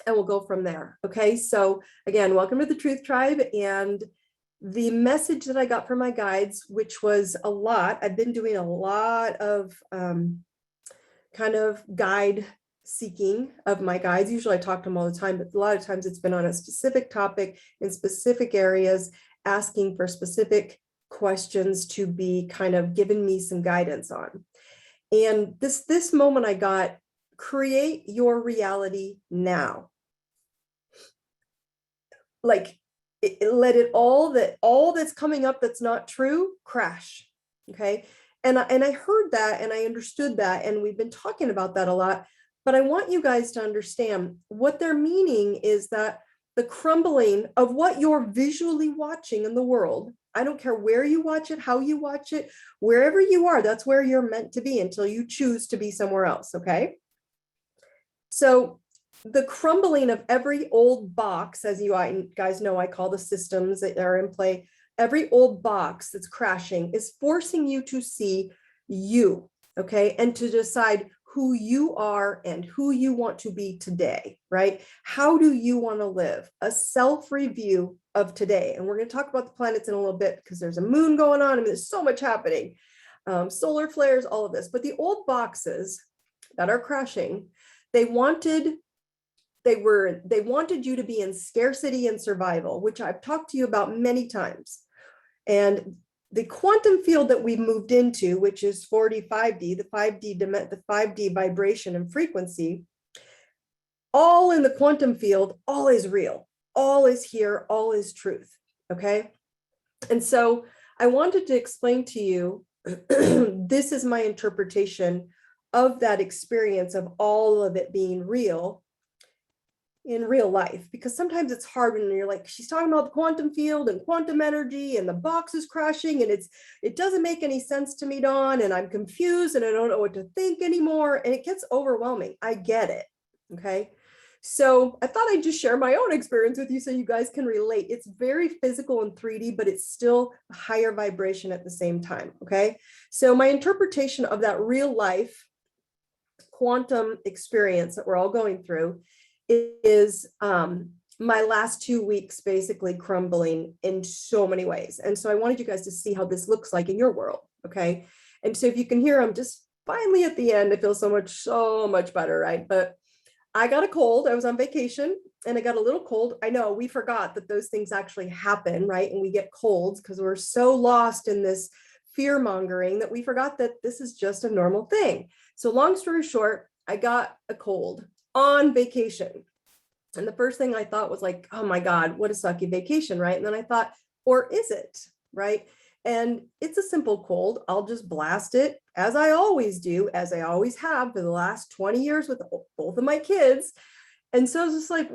and we'll go from there. Okay, so again, welcome to the Truth Tribe. And the message that I got from my guides, which was a lot, I've been doing a lot of kind of guide seeking of my guides. Usually I talk to them all the time, but a lot of times it's been on a specific topic in specific areas, asking for specific questions to be kind of given me some guidance on. And this moment I got, create your reality now. Like, let it all that's coming up that's not true crash. Okay, and I heard that and I understood that, and we've been talking about that a lot. But I want you guys to understand what they're meaning is that the crumbling of what you're visually watching in the world, I don't care where you watch it, how you watch it, wherever you are, that's where you're meant to be until you choose to be somewhere else. Okay, so the crumbling of every old box, as you guys know, I call the systems that are in play, every old box that's crashing is forcing you to see you, okay? And to decide who you are and who you want to be today, right? How do you want to live? A self-review of today. And we're going to talk about the planets in a little bit because there's a moon going on and there's so much happening. Solar flares, all of this. But the old boxes that are crashing, they wanted you to be in scarcity and survival, which I've talked to you about many times. And the quantum field that we've moved into, which is 45D, the 5D vibration and frequency, all in the quantum field, all is real, all is here, all is truth. Okay. And so I wanted to explain to you, this is my interpretation of that experience of all of it being real in real life, because sometimes it's hard when you're like, she's talking about the quantum field and quantum energy and the box is crashing and it doesn't make any sense to me, Dawn, and I'm confused and I don't know what to think anymore, and it gets overwhelming. I get it. Okay, so I thought I'd just share my own experience with you so you guys can relate. It's very physical and 3D, but it's still a higher vibration at the same time. Okay, so my interpretation of that real life quantum experience that we're all going through is my last 2 weeks basically crumbling in so many ways. And so I wanted you guys to see how this looks like in your world. Okay. And so if you can hear, I'm just finally at the end, I feel so much better, right? But I got a cold. I was on vacation and I got a little cold. I know we forgot that those things actually happen, right? And we get colds because we're so lost in this fear mongering that we forgot that this is just a normal thing. So long story short, I got a cold on vacation. And the first thing I thought was like, oh my God, what a sucky vacation, right? And then I thought, or is it, right? And it's a simple cold. I'll just blast it as I always do, as I always have for the last 20 years with both of my kids. And so it's just like,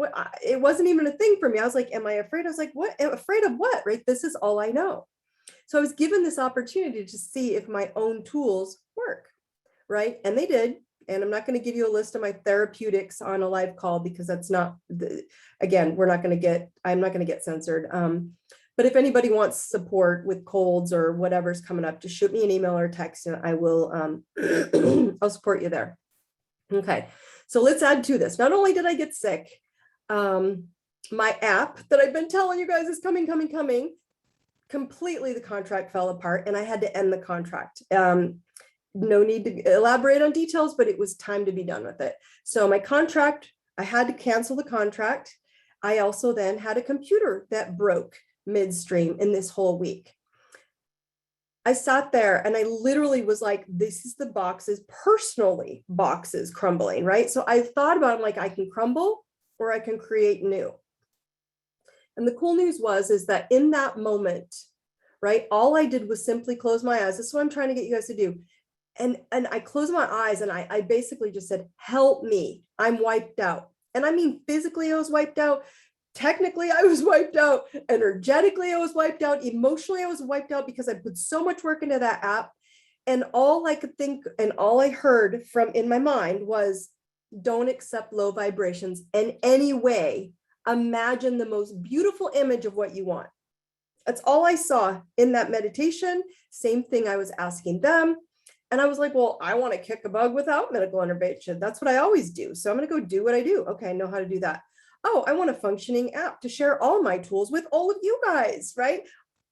it wasn't even a thing for me. I was like, am I afraid? I was like, what? Afraid of what, right? This is all I know. So I was given this opportunity to see if my own tools work, right? And they did. And I'm not going to give you a list of my therapeutics on a live call because that's not again, I'm not going to get censored. But if anybody wants support with colds or whatever's coming up, just shoot me an email or text and I will, I'll support you there. Okay. So let's add to this. Not only did I get sick, my app that I've been telling you guys is coming, completely the contract fell apart and I had to end the contract. No need to elaborate on details, but it was time to be done with it. So my contract, I had to cancel the contract. I also then had a computer that broke midstream in this whole week. I sat there and I literally was like, this is the boxes, personally boxes crumbling, right? So I thought about it, like I can crumble or I can create new. And the cool news is that in that moment, right, all I did was simply close my eyes. This is what I'm trying to get you guys to do. And I closed my eyes and I basically just said, help me, I'm wiped out. And I mean, physically I was wiped out. Technically I was wiped out. Energetically I was wiped out. Emotionally I was wiped out because I put so much work into that app. And all I could think and all I heard from in my mind was, don't accept low vibrations in any way. Imagine the most beautiful image of what you want. That's all I saw in that meditation. Same thing I was asking them. And I was like, well, I want to kick a bug without medical intervention. That's what I always do. So I'm going to go do what I do. Okay, I know how to do that. Oh, I want a functioning app to share all my tools with all of you guys, right?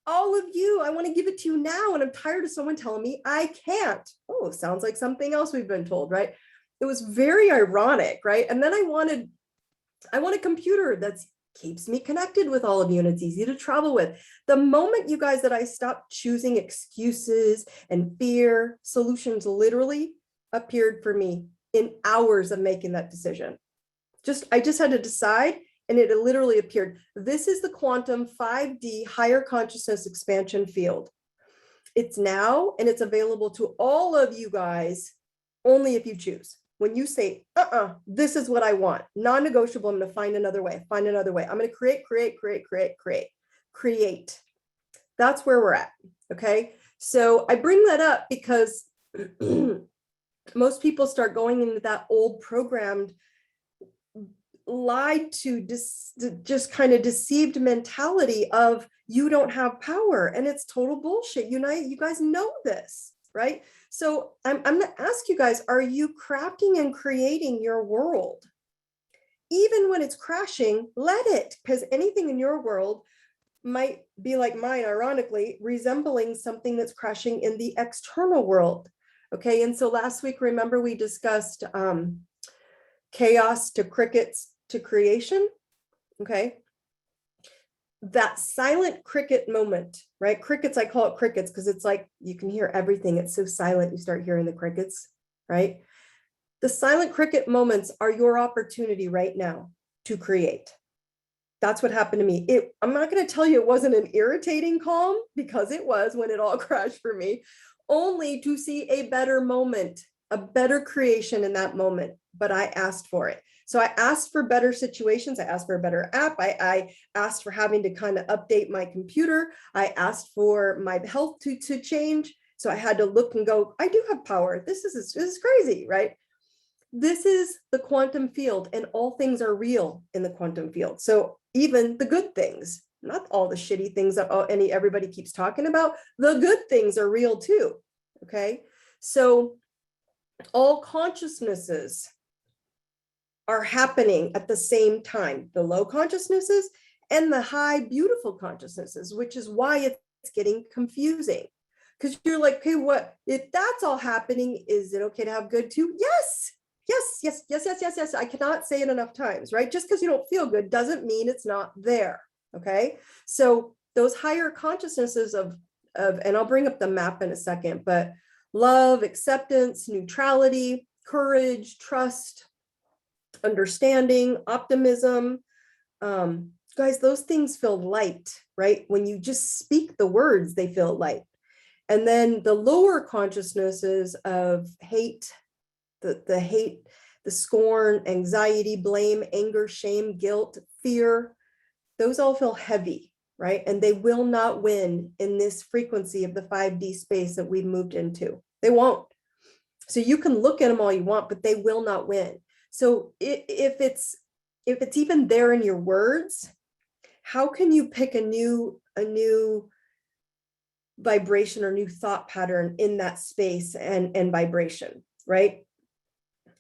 All of you, I want to give it to you now. And I'm tired of someone telling me I can't. Oh, sounds like something else we've been told, right? It was very ironic, right? And then I want a computer that keeps me connected with all of you and it's easy to travel with. The moment, you guys, that I stopped choosing excuses and fear, solutions literally appeared for me in hours of making that decision. I just had to decide, and it literally appeared. This is the quantum 5D higher consciousness expansion field. It's now, and it's available to all of you guys only if you choose. When you say, this is what I want, non-negotiable, I'm going to find another way, I'm going to create. That's where we're at. Okay. So I bring that up because most people start going into that old programmed, lied to, just kind of deceived mentality of you don't have power, and it's total bullshit. You guys know this, right? So I'm going to ask you guys, are you crafting and creating your world? Even when it's crashing, let it, because anything in your world might be like mine, ironically, resembling something that's crashing in the external world. Okay. And so last week, remember, we discussed chaos to crickets to creation. Okay. That silent cricket moment, right? Crickets, I call it crickets because it's like you can hear everything. It's so silent, you start hearing the crickets, right? The silent cricket moments are your opportunity right now to create. That's what happened to me. I'm not going to tell you it wasn't an irritating calm, because it was when it all crashed for me, only to see a better moment, a better creation in that moment. But I asked for it. So I asked for better situations. I asked for a better app. I asked for having to kind of update my computer. I asked for my health to change. So I had to look and go, I do have power. This is crazy, right? This is the quantum field, and all things are real in the quantum field. So even the good things, not all the shitty things that everybody keeps talking about, the good things are real too. Okay. So all consciousnesses are happening at the same time, the low consciousnesses and the high, beautiful consciousnesses, which is why it's getting confusing. Because you're like, okay, what if that's all happening? Is it okay to have good too? Yes. I cannot say it enough times, right? Just because you don't feel good doesn't mean it's not there. Okay. So those higher consciousnesses of, and I'll bring up the map in a second, but love, acceptance, neutrality, courage, trust, understanding, optimism, guys, those things feel light, right? When you just speak the words, they feel light. And then the lower consciousnesses of hate, the hate, the scorn, anxiety, blame, anger, shame, guilt, fear, those all feel heavy, right? And they will not win in this frequency of the 5D space that we've moved into. They won't. So you can look at them all you want, but they will not win. So if it's even there in your words, how can you pick a new vibration or new thought pattern in that space and vibration, right?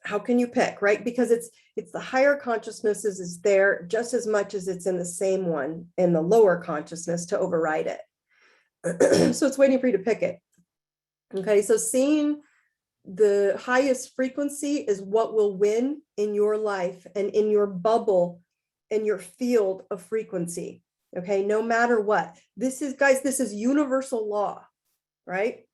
How can you pick, right? Because it's the higher consciousnesses is there just as much as it's in the same one in the lower consciousness to override it. So it's waiting for you to pick it. Okay, so seeing the highest frequency is what will win in your life and in your bubble and your field of frequency. Okay, no matter what. This is, guys, this is universal law, right?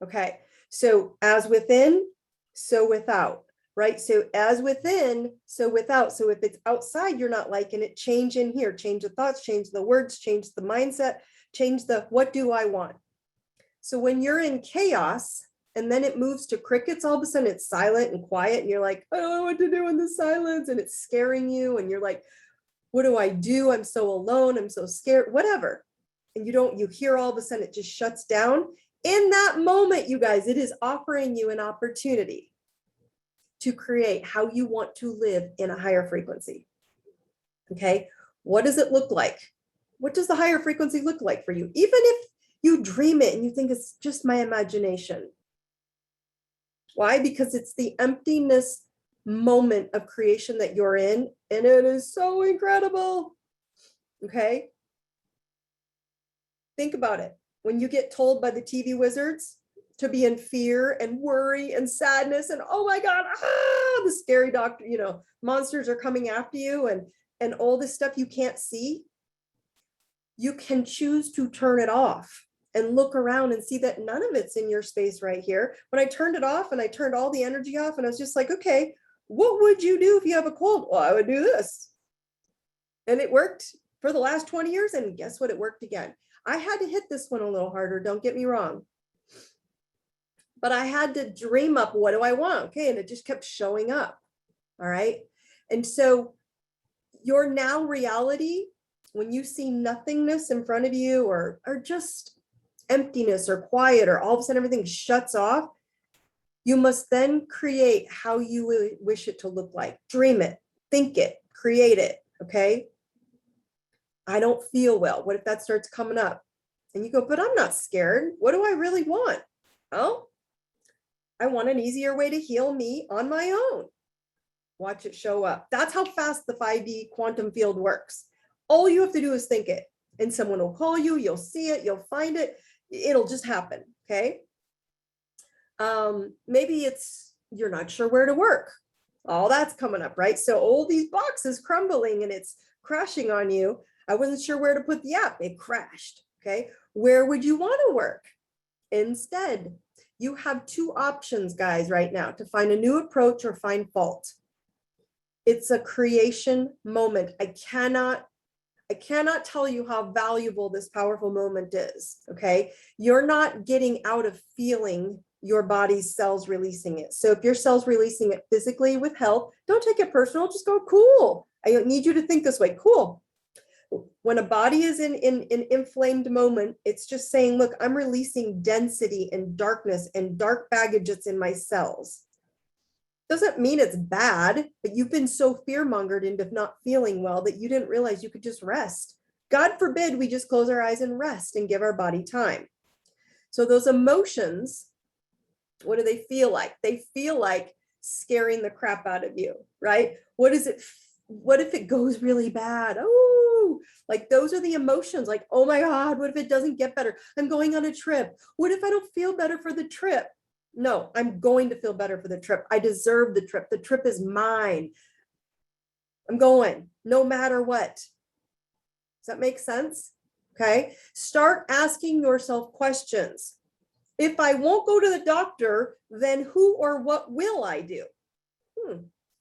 Okay, so as within, so without, right? So as within, so without. So if it's outside, you're not liking it, change in here, change the thoughts, change the words, change the mindset, change the what do I want? So when you're in chaos, and then it moves to crickets, all of a sudden it's silent and quiet, and you're like, I don't know what to do in the silence, and it's scaring you, and you're like, what do I do? I'm so alone, I'm so scared, whatever. And you hear all of a sudden it just shuts down. In that moment, you guys, it is offering you an opportunity to create how you want to live in a higher frequency. Okay, what does it look like? What does the higher frequency look like for you? Even if you dream it and you think it's just my imagination. Why? Because it's the emptiness moment of creation that you're in, and it is so incredible. Okay. Think about it. When you get told by the TV wizards to be in fear and worry and sadness and, oh my God, the scary doctor, monsters are coming after you and all this stuff you can't see, you can choose to turn it off and look around and see that none of it's in your space right here. When I turned it off and I turned all the energy off and I was just like, okay, what would you do if you have a cold? Well, I would do this. And it worked for the last 20 years. And guess what? It worked again. I had to hit this one a little harder. Don't get me wrong. But I had to dream up, what do I want? Okay. And it just kept showing up. All right. And so your now reality, when you see nothingness in front of you or just emptiness or quiet, or all of a sudden everything shuts off, you must then create how you wish it to look like. Dream it, think it, create it. Okay. I don't feel well. What if that starts coming up? And you go, but I'm not scared. What do I really want? Oh, I want an easier way to heal me on my own. Watch it show up. That's how fast the 5D quantum field works. All you have to do is think it, and someone will call you, you'll see it, you'll find it, it'll just happen, okay? Maybe it's, you're not sure where to work. All that's coming up, right? So all these boxes crumbling and it's crashing on you. I wasn't sure where to put the app, it crashed, okay? Where would you want to work? Instead, you have two options, guys, right now, to find a new approach or find fault. It's a creation moment. I cannot tell you how valuable this powerful moment is, okay? You're not getting out of feeling your body's cells releasing it. So if your cells releasing it physically with health, don't take it personal, just go, cool. I need you to think this way, cool. When a body is in inflamed moment, it's just saying, look, I'm releasing density and darkness and dark baggage that's in my cells. Doesn't mean it's bad, but you've been so fear-mongered into not feeling well that you didn't realize you could just rest. God forbid we just close our eyes and rest and give our body time. So those emotions, what do they feel like? They feel like scaring the crap out of you, right? What if it goes really bad? Oh, like those are the emotions, like, oh my God, what if it doesn't get better? I'm going on a trip. What if I don't feel better for the trip? No, I'm going to feel better for the trip. I deserve the trip. The trip is mine. I'm going no matter what. Does that make sense? Okay. Start asking yourself questions. If I won't go to the doctor, then who or what will I do?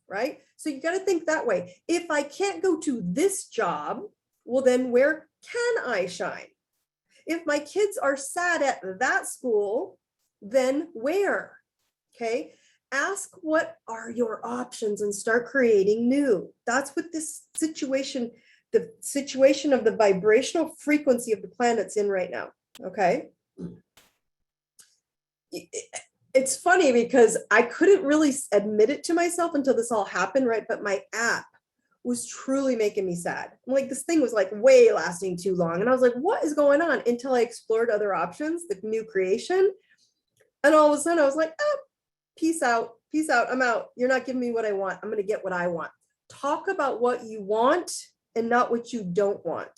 Right? So you got to think that way. If I can't go to this job, well, then where can I shine? If my kids are sad at that school, then where? Okay. Ask what are your options and start creating new. That's what this situation, the situation of the vibrational frequency of the planet's in right now. Okay. It's funny because I couldn't really admit it to myself until this all happened, right? But my app was truly making me sad. I'm like, this thing was like way lasting too long. And I was like, what is going on? Until I explored other options, the new creation. And all of a sudden I was like, oh, peace out, I'm out. You're not giving me what I want. I'm going to get what I want. Talk about what you want and not what you don't want.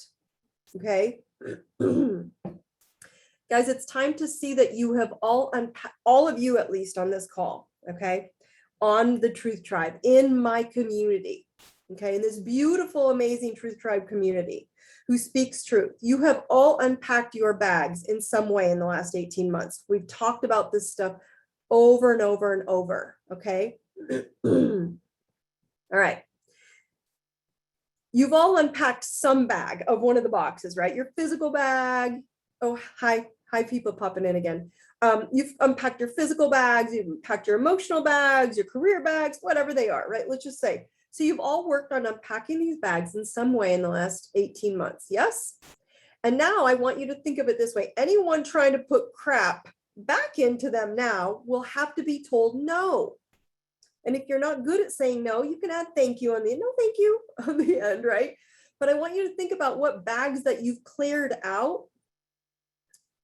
Okay. Guys, it's time to see that you have all of you, at least on this call, okay, on the Truth Tribe, in my community, okay, in this beautiful, amazing Truth Tribe community who speaks truth. You have all unpacked your bags in some way in the last 18 months. We've talked about this stuff over and over and over, okay? All right. You've all unpacked some bag of one of the boxes, right? Your physical bag. Oh, hi people popping in again. You've unpacked your physical bags, you've unpacked your emotional bags, your career bags, whatever they are, right? Let's just say. So you've all worked on unpacking these bags in some way in the last 18 months, yes? And now I want you to think of it this way. Anyone trying to put crap back into them now will have to be told no. And if you're not good at saying no, you can add thank you on the no thank you on the end, right? But I want you to think about what bags that you've cleared out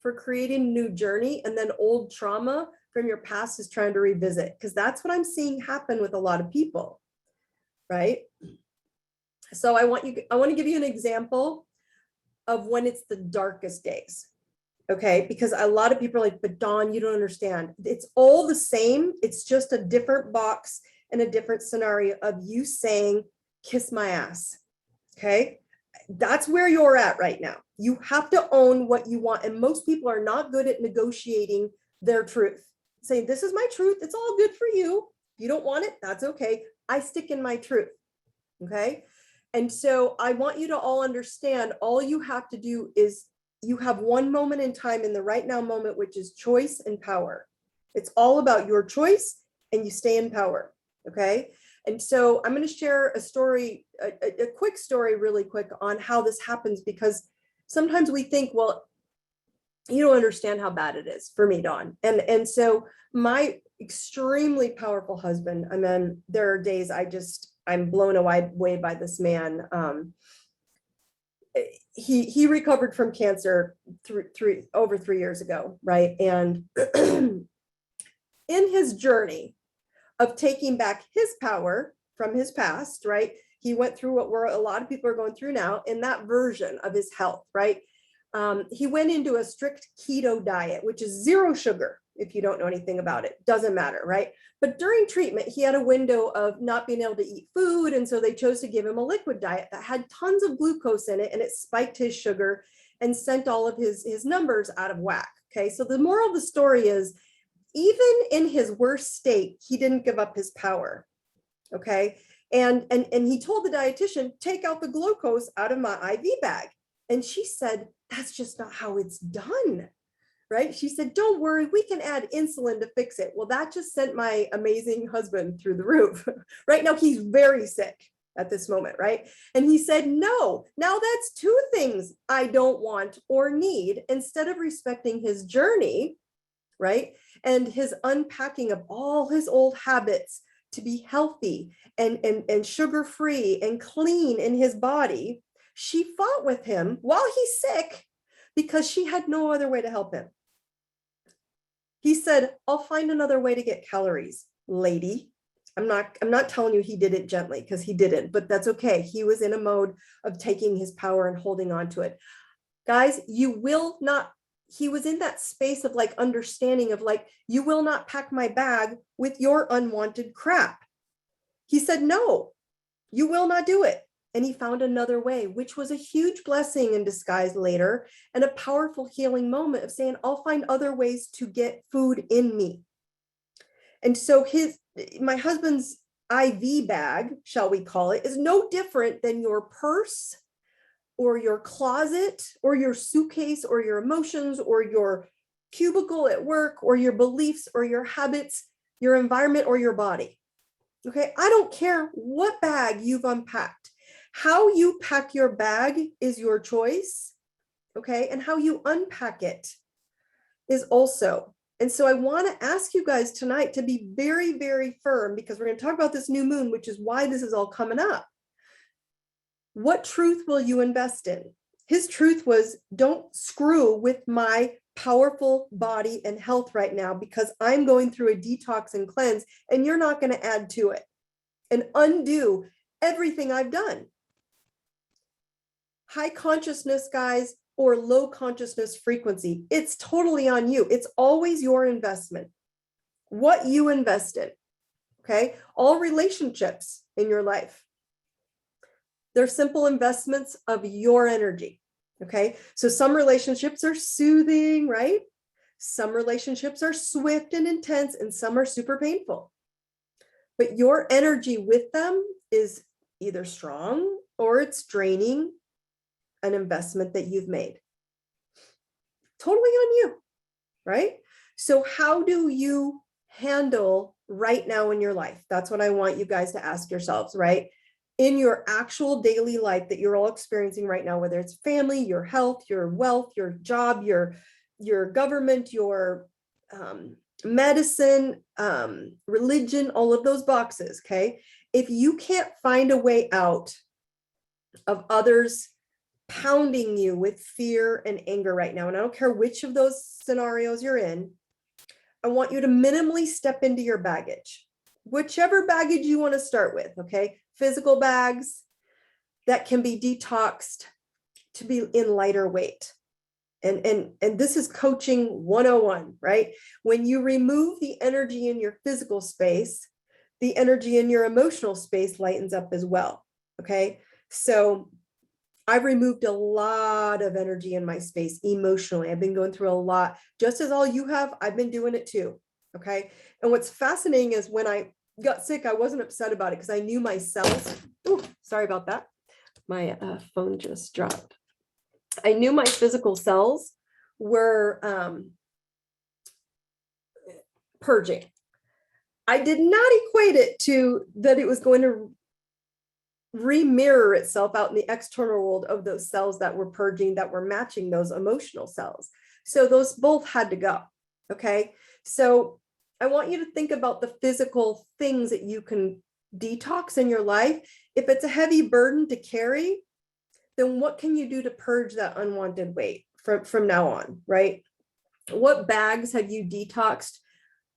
for creating a new journey, and then old trauma from your past is trying to revisit, because that's what I'm seeing happen with a lot of people, right? So I want to give you an example of when it's the darkest days. Okay, because a lot of people are like, but Dawn, you don't understand. It's all the same. It's just a different box and a different scenario of you saying, kiss my ass. Okay, that's where you're at right now. You have to own what you want. And most people are not good at negotiating their truth. Saying, this is my truth. It's all good for you. If you don't want it, that's okay. I stick in my truth. Okay. And so I want you to all understand, all you have to do is you have one moment in time in the right now moment, which is choice and power. It's all about your choice and you stay in power. Okay. And so I'm going to share a story, a quick story really quick on how this happens, because sometimes we think, well, you don't understand how bad it is for me, Dawn. And so my extremely powerful husband, and then there are days I'm blown away by this man. He recovered from cancer over 3 years ago, right? And in his journey of taking back his power from his past, right? He went through what a lot of people are going through now in that version of his health, right? He went into a strict keto diet, which is zero sugar. If you don't know anything about it, doesn't matter, right? But during treatment, he had a window of not being able to eat food. And so they chose to give him a liquid diet that had tons of glucose in it, and it spiked his sugar and sent all of his numbers out of whack. Okay, so the moral of the story is, even in his worst state, he didn't give up his power. Okay, and he told the dietitian, take out the glucose out of my IV bag. And she said, that's just not how it's done. Right? She said, don't worry, we can add insulin to fix it. Well, that just sent my amazing husband through the roof. Right now, he's very sick at this moment, right? And he said, no, now that's two things I don't want or need, instead of respecting his journey, right? And his unpacking of all his old habits to be healthy and sugar-free and clean in his body. She fought with him while he's sick because she had no other way to help him. He said, I'll find another way to get calories, lady. I'm not telling you he did it gently, because he didn't, but that's okay. He was in a mode of taking his power and holding on to it. Guys, you will not, he was in that space of like understanding of like, you will not pack my bag with your unwanted crap. He said, no, you will not do it. And he found another way, which was a huge blessing in disguise later, and a powerful healing moment of saying, I'll find other ways to get food in me. And so my husband's IV bag, shall we call it, is no different than your purse or your closet or your suitcase or your emotions or your cubicle at work or your beliefs or your habits, your environment or your body. Okay, I don't care what bag you've unpacked. How you pack your bag is your choice, okay? And how you unpack it is also. And so I want to ask you guys tonight to be very, very firm, because we're going to talk about this new moon, which is why this is all coming up. What truth will you invest in? His truth was, don't screw with my powerful body and health right now, because I'm going through a detox and cleanse, and you're not going to add to it and undo everything I've done. High consciousness, guys, or low consciousness frequency, it's totally on you. It's always your investment, what you invest in, okay? All relationships in your life, they're simple investments of your energy, okay? So some relationships are soothing, right? Some relationships are swift and intense, and some are super painful. But your energy with them is either strong or it's draining an investment that you've made. Totally on you, right? So how do you handle right now in your life? That's what I want you guys to ask yourselves, right? In your actual daily life that you're all experiencing right now, whether it's family, your health, your wealth, your job, your government, your medicine, religion, all of those boxes, okay? If you can't find a way out of others pounding you with fear and anger right now, and I don't care which of those scenarios you're in, I want you to minimally step into your baggage, whichever baggage you want to start with. Okay. Physical bags that can be detoxed to be in lighter weight. And this is coaching 101, right? When you remove the energy in your physical space, the energy in your emotional space lightens up as well. Okay. So I've removed a lot of energy in my space emotionally. I've been going through a lot, just as all you have. I've been doing it too. Okay. And what's fascinating is when I got sick, I wasn't upset about it because I knew my cells. Ooh, sorry about that. My phone just dropped. I knew my physical cells were purging. I did not equate it to that it was going to remirror itself out in the external world of those cells that were purging, that were matching those emotional cells. So those both had to go. Okay. So I want you to think about the physical things that you can detox in your life. If it's a heavy burden to carry, then what can you do to purge that unwanted weight from now on, right? What bags have you detoxed?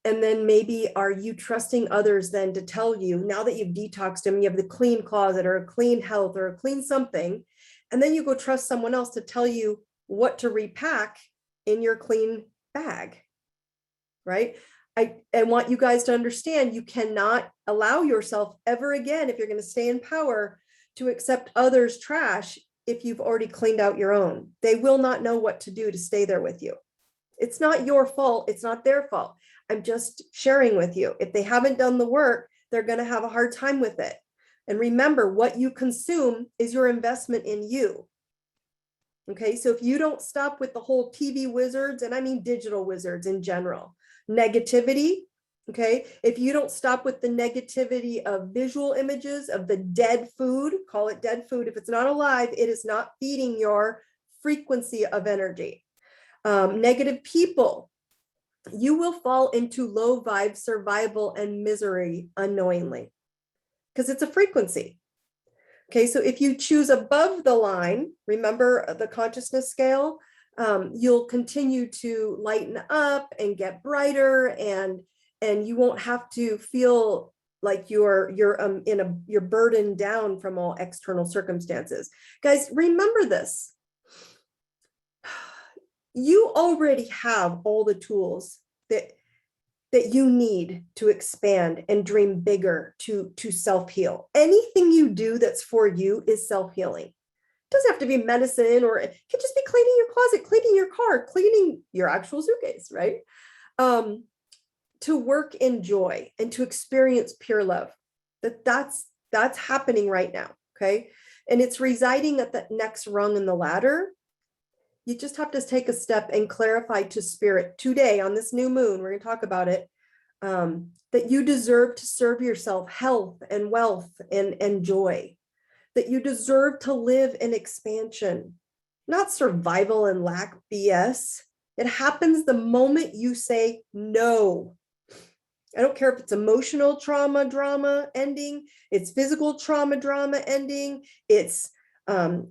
And then maybe are you trusting others then to tell you, now that you've detoxed them, you have the clean closet or a clean health or a clean something, and then you go trust someone else to tell you what to repack in your clean bag, right? I want you guys to understand you cannot allow yourself ever again, if you're going to stay in power, to accept others' trash if you've already cleaned out your own. They will not know what to do to stay there with you. It's not your fault. It's not their fault. I'm just sharing with you. If they haven't done the work, they're going to have a hard time with it. And remember, what you consume is your investment in you. Okay, so if you don't stop with the whole TV wizards, and I mean digital wizards in general, negativity, okay, if you don't stop with the negativity of visual images of the dead food, call it dead food. If it's not alive, it is not feeding your frequency of energy. Negative people, you will fall into low vibe survival and misery unknowingly because it's a frequency. Okay, so if you choose above the line, remember the consciousness scale, you'll continue to lighten up and get brighter, and you won't have to feel like you're burdened down from all external circumstances. Guys, remember this. You already have all the tools that you need to expand and dream bigger, to self-heal. Anything you do that's for you is self-healing. It doesn't have to be medicine, or it can just be cleaning your closet, cleaning your car, cleaning your actual suitcase, right? To work in joy and to experience pure love. That's happening right now, okay? And it's residing at the next rung in the ladder. You just have to take a step and clarify to spirit today on this new moon. We're going to talk about it, that you deserve to serve yourself health and wealth and joy, that you deserve to live in expansion, not survival and lack BS. It happens the moment you say no. I don't care if it's emotional trauma, drama ending, it's physical trauma, drama ending, it's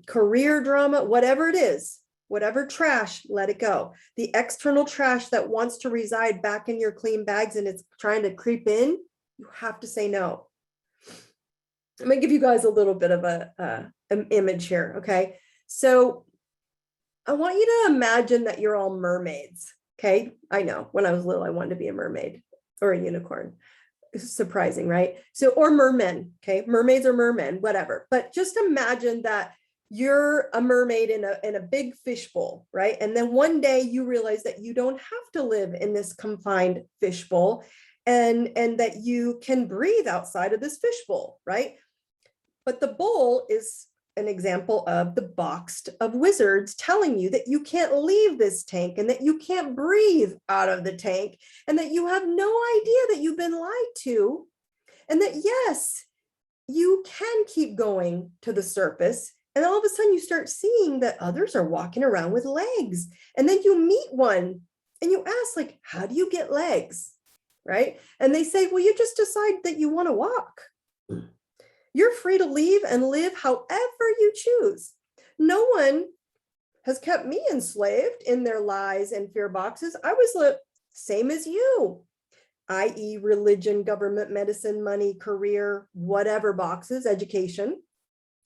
career drama, whatever it is. Whatever trash, let it go. The external trash that wants to reside back in your clean bags and it's trying to creep in, you have to say no. I'm going to give you guys a little bit of an image here, okay? So I want you to imagine that you're all mermaids, okay? I know, when I was little, I wanted to be a mermaid or a unicorn. It's surprising, right? So, or mermen, okay? Mermaids or mermen, whatever. But just imagine that you're a mermaid in a big fishbowl, right? And then one day you realize that you don't have to live in this confined fishbowl, and that you can breathe outside of this fishbowl, right? But the bowl is an example of the box of wizards telling you that you can't leave this tank, and that you can't breathe out of the tank, and that you have no idea that you've been lied to, and that yes, you can keep going to the surface. And all of a sudden you start seeing that others are walking around with legs. And then you meet one and you ask, like, how do you get legs? Right? And they say, well, you just decide that you want to walk. You're free to leave and live however you choose. No one has kept me enslaved in their lies and fear boxes. I was same as you, i.e. religion, government, medicine, money, career, whatever boxes, education.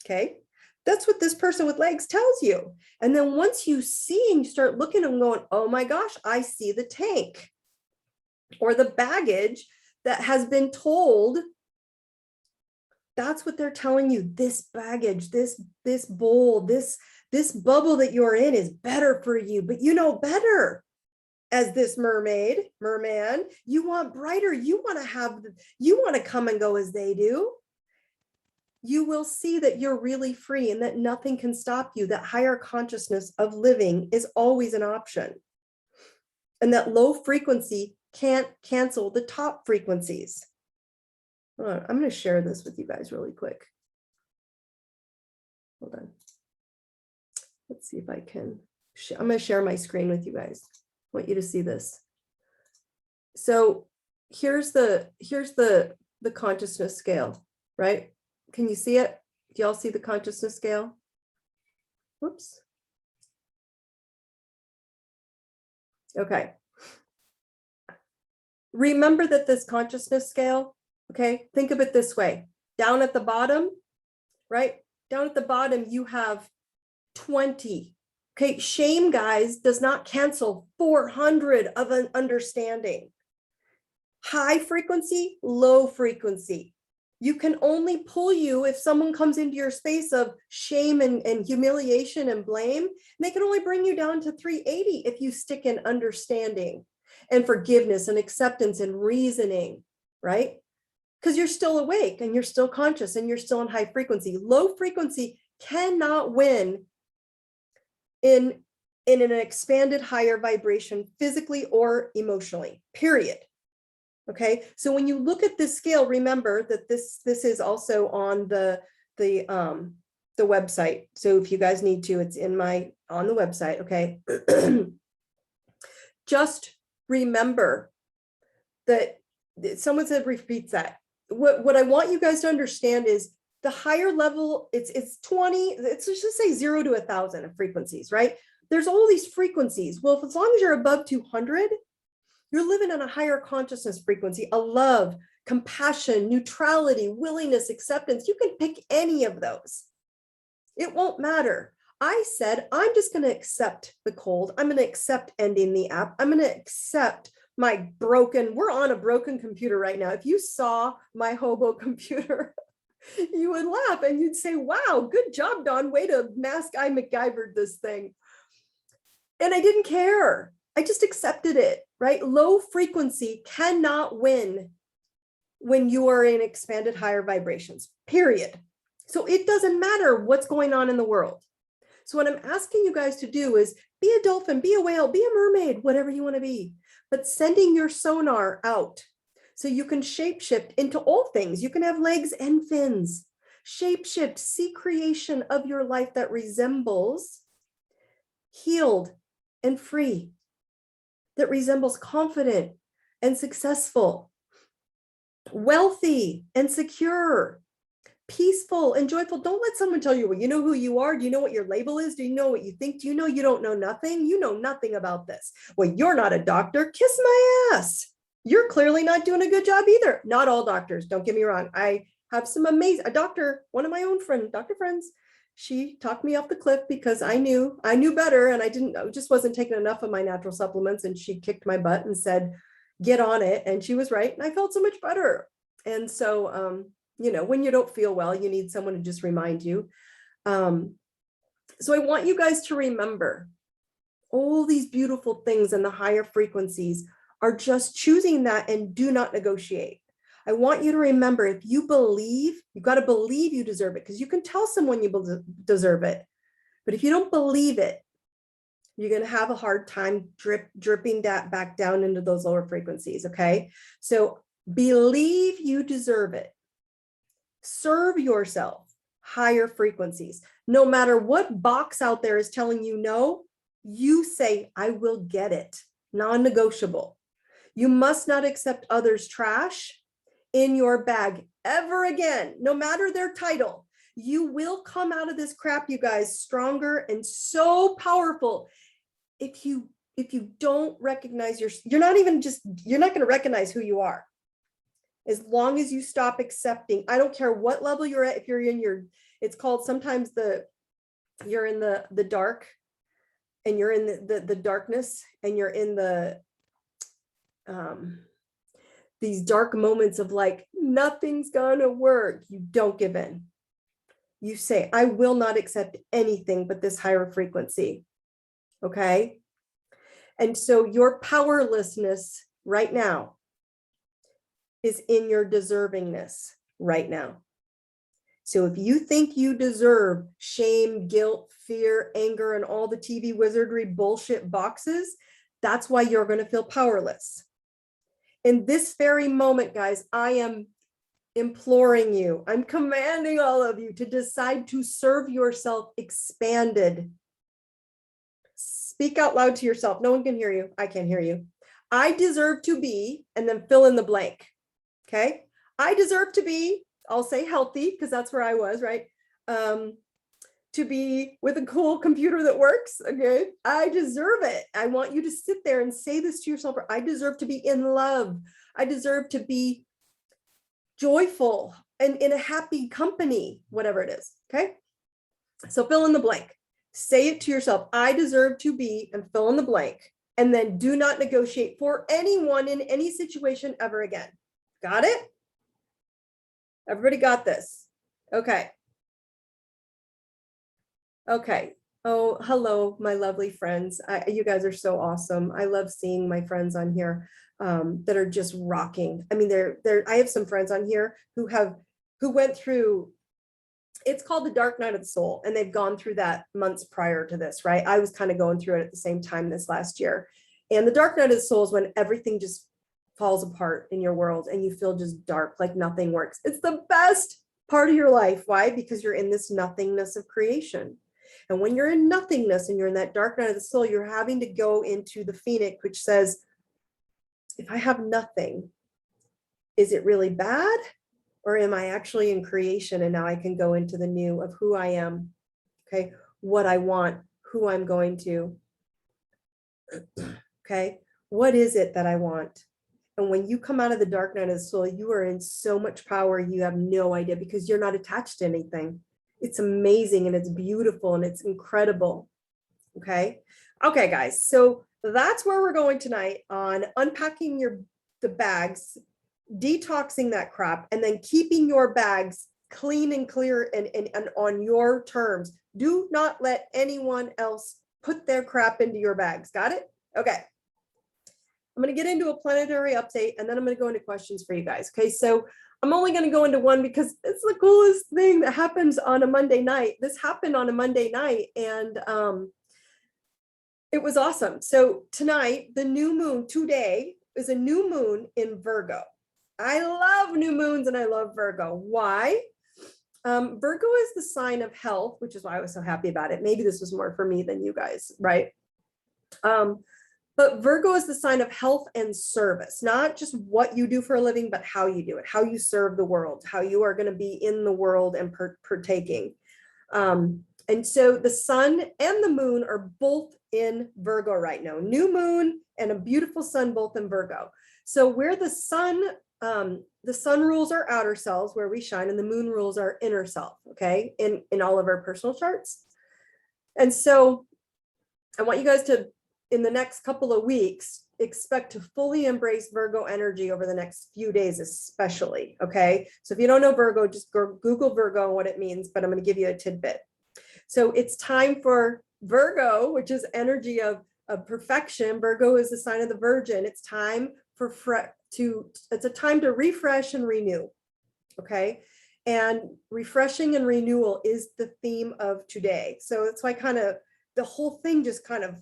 Okay. That's what this person with legs tells you. And then once you see and you start looking and going, oh my gosh, I see the tank or the baggage that has been told. That's what they're telling you. This baggage, this bowl, this bubble that you're in is better for you, but you know better. As this merman, you want brighter. You want to come and go as they do. You will see that you're really free and that nothing can stop you. That higher consciousness of living is always an option. And that low frequency can't cancel the top frequencies. I'm going to share this with you guys really quick. Hold on. Let's see if I can. I'm going to share my screen with you guys. I want you to see this. So here's the consciousness scale, right? Can you see it? Do y'all see the consciousness scale? Whoops. Okay. Remember that this consciousness scale, okay, think of it this way. Down at the bottom, right? Down at the bottom, you have 20. Okay, shame, guys, does not cancel 400 of an understanding. High frequency, low frequency. You can only pull you if someone comes into your space of shame and humiliation and blame. And they can only bring you down to 380 if you stick in understanding and forgiveness and acceptance and reasoning, right? Because you're still awake and you're still conscious and you're still in high frequency. Low frequency cannot win in an expanded higher vibration, physically or emotionally, period. Okay, so when you look at this scale, remember that this is also on the website. So if you guys need to, it's on the website. Okay, just remember that someone said repeats that. What I want you guys to understand is the higher level. It's 20. Let's just say 0 to 1,000 of frequencies, right? There's all these frequencies. Well, as long as you're above 200. You're living on a higher consciousness frequency, a love, compassion, neutrality, willingness, acceptance. You can pick any of those. It won't matter. I said, I'm just going to accept the cold. I'm going to accept ending the app. I'm going to accept my we're on a broken computer right now. If you saw my hobo computer, you would laugh and you'd say, wow, good job, Dawn. Way to I MacGyvered this thing. And I didn't care. I just accepted it, right? Low frequency cannot win when you are in expanded higher vibrations, period. So it doesn't matter what's going on in the world. So what I'm asking you guys to do is be a dolphin, be a whale, be a mermaid, whatever you want to be, but sending your sonar out so you can shapeshift into all things. You can have legs and fins. Shapeshift, see creation of your life that resembles healed and free, that resembles confident and successful, wealthy and secure, peaceful and joyful. Don't let someone tell you, well, you know who you are. Do you know what your label is? Do you know what you think? Do you know you don't know nothing? You know nothing about this. Well, you're not a doctor. Kiss my ass. You're clearly not doing a good job either. Not all doctors. Don't get me wrong. I have some a doctor, one of my own doctor friends. She talked me off the cliff because I knew better, and I just wasn't taking enough of my natural supplements, and she kicked my butt and said, get on it. And she was right. And I felt so much better. And so, when you don't feel well, you need someone to just remind you. So I want you guys to remember all these beautiful things and the higher frequencies are just choosing that and do not negotiate. I want you to remember, if you believe, you've got to believe you deserve it, because you can tell someone you deserve it. But if you don't believe it, you're going to have a hard time dripping that back down into those lower frequencies. Okay. So believe you deserve it. Serve yourself higher frequencies. No matter what box out there is telling you no, you say, I will get it. Non-negotiable. You must not accept others' trash in your bag ever again, no matter their title. You will come out of this crap, you guys, stronger and so powerful if you if you don't recognize you're not going to recognize who you are. As long as you stop accepting, I don't care what level you're at, if you're in it's called sometimes you're in the dark, and you're in the darkness, and you're in these dark moments of like, nothing's gonna work. You don't give in. You say, I will not accept anything but this higher frequency. Okay. And so your powerlessness right now is in your deservingness right now. So if you think you deserve shame, guilt, fear, anger, and all the TV wizardry bullshit boxes, that's why you're going to feel powerless. In this very moment, guys, I am imploring you, I'm commanding all of you to decide to serve yourself expanded. Speak out loud to yourself. No one can hear you. I can't hear you. I deserve to be, and then fill in the blank. Okay. I deserve to be, I'll say healthy, because that's where I was, right? To be with a cool computer that works. Okay. I deserve it. I want you to sit there and say this to yourself. I deserve to be in love. I deserve to be joyful and in a happy company, whatever it is. Okay. So fill in the blank. Say it to yourself. I deserve to be, and fill in the blank. And then do not negotiate for anyone in any situation ever again. Got it? Everybody got this? Okay. Okay. Oh, hello, my lovely friends. You guys are so awesome. I love seeing my friends on here that are just rocking. I mean, I have some friends on here who went through, it's called the dark night of the soul, and they've gone through that months prior to this, right? I was kind of going through it at the same time this last year. And the dark night of the soul is when everything just falls apart in your world and you feel just dark, like nothing works. It's the best part of your life. Why? Because you're in this nothingness of creation. And when you're in nothingness and you're in that dark night of the soul, you're having to go into the phoenix, which says, if I have nothing, is it really bad? Or am I actually in creation? And now I can go into the new of who I am, okay, what I want, who I'm going to, okay, what is it that I want? And when you come out of the dark night of the soul, you are in so much power, you have no idea, because you're not attached to anything. It's amazing, and it's beautiful, and it's incredible. Okay. Okay, guys. So that's where we're going tonight, on unpacking the bags, detoxing that crap, and then keeping your bags clean and clear and on your terms. Do not let anyone else put their crap into your bags. Got it? Okay. I'm going to get into a planetary update, and then I'm going to go into questions for you guys. Okay. So I'm only going to go into one because it's the coolest thing that happens on a Monday night. This happened on a Monday night, and it was awesome. So tonight, the new moon, today, is a new moon in Virgo. I love new moons and I love Virgo. Why? Virgo is the sign of health, which is why I was so happy about it. Maybe this was more for me than you guys, right? But Virgo is the sign of health and service, not just what you do for a living, but how you do it, how you serve the world, how you are going to be in the world and partaking. And so the sun and the moon are both in Virgo right now. New moon and a beautiful sun, both in Virgo. So where the sun rules our outer selves, where we shine, and the moon rules our inner self, okay, in all of our personal charts. And so I want you guys to, in the next couple of weeks, expect to fully embrace Virgo energy over the next few days, especially, okay? So if you don't know Virgo, just go Google Virgo and what it means, but I'm going to give you a tidbit. So it's time for Virgo, which is energy of perfection. Virgo is the sign of the Virgin. It's time it's a time to refresh and renew, okay? And refreshing and renewal is the theme of today. So it's why the whole thing just kind of